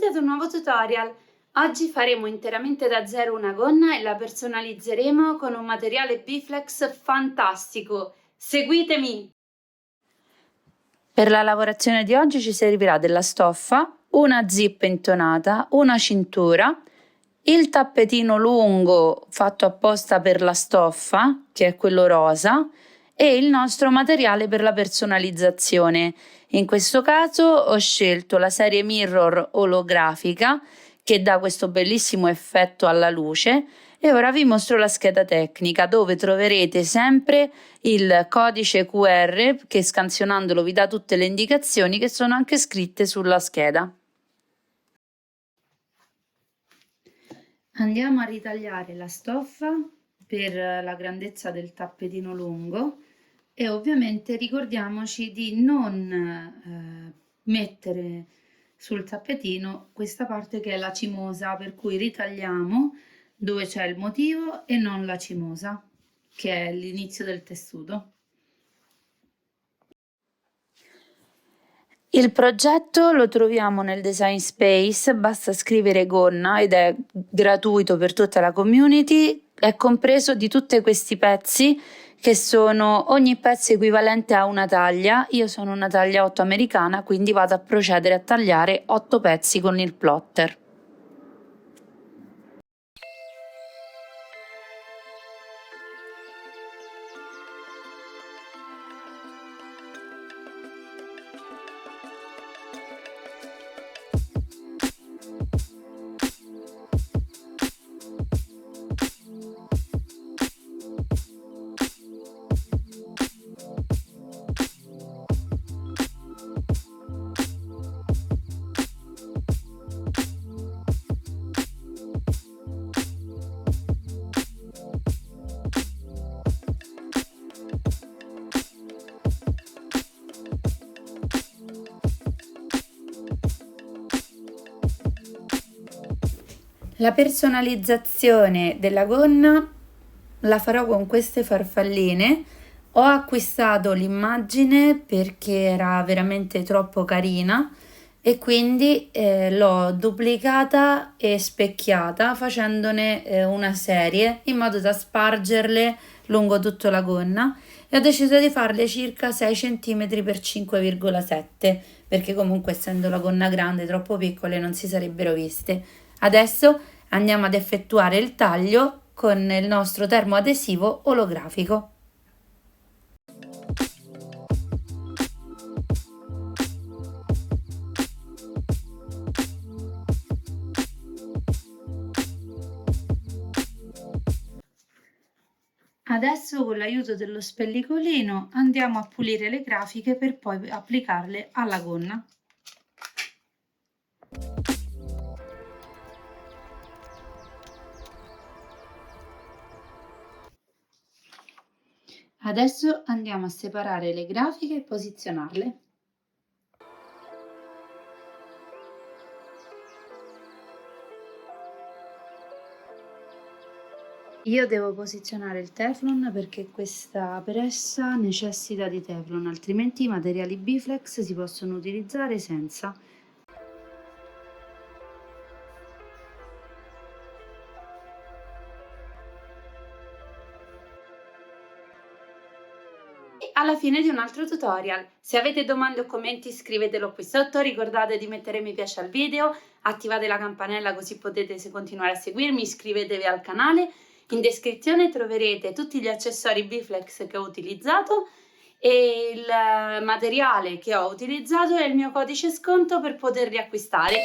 ad un nuovo tutorial. Oggi faremo interamente da zero una gonna e la personalizzeremo con un materiale Biflex fantastico. Seguitemi! Per la lavorazione di oggi ci servirà della stoffa, una zip intonata, una cintura, il tappetino lungo fatto apposta per la stoffa, che è quello rosa, e il nostro materiale per la personalizzazione. In questo caso ho scelto la serie Mirror olografica che dà questo bellissimo effetto alla luce e ora vi mostro la scheda tecnica dove troverete sempre il codice QR che scansionandolo vi dà tutte le indicazioni che sono anche scritte sulla scheda. Andiamo a ritagliare la stoffa per la grandezza del tappetino lungo e ovviamente ricordiamoci di non mettere sul tappetino questa parte che è la cimosa, per cui ritagliamo dove c'è il motivo e non la cimosa, che è l'inizio del tessuto. Il progetto lo troviamo nel Design Space, basta scrivere gonna ed è gratuito per tutta la community, è compreso di tutti questi pezzi che sono ogni pezzo equivalente a una taglia. Io sono una taglia 8 americana, quindi vado a procedere a tagliare 8 pezzi con il plotter. La personalizzazione della gonna la farò con queste farfalline. Ho acquistato l'immagine perché era veramente troppo carina e quindi l'ho duplicata e specchiata facendone una serie in modo da spargerle lungo tutta la gonna e ho deciso di farle circa 6 cm x 5,7 perché comunque essendo la gonna grande troppo piccole non si sarebbero viste. Adesso andiamo ad effettuare il taglio con il nostro termoadesivo olografico. Adesso con l'aiuto dello spellicolino andiamo a pulire le grafiche per poi applicarle alla gonna. Adesso andiamo a separare le grafiche e posizionarle. Io devo posizionare il Teflon perché questa pressa necessita di Teflon, altrimenti i materiali Biflex si possono utilizzare senza. Alla fine di un altro tutorial. Se avete domande o commenti scrivetelo qui sotto, ricordate di mettere mi piace al video, attivate la campanella così potete continuare a seguirmi, iscrivetevi al canale. In descrizione troverete tutti gli accessori Biflex che ho utilizzato e il materiale che ho utilizzato e il mio codice sconto per poterli acquistare.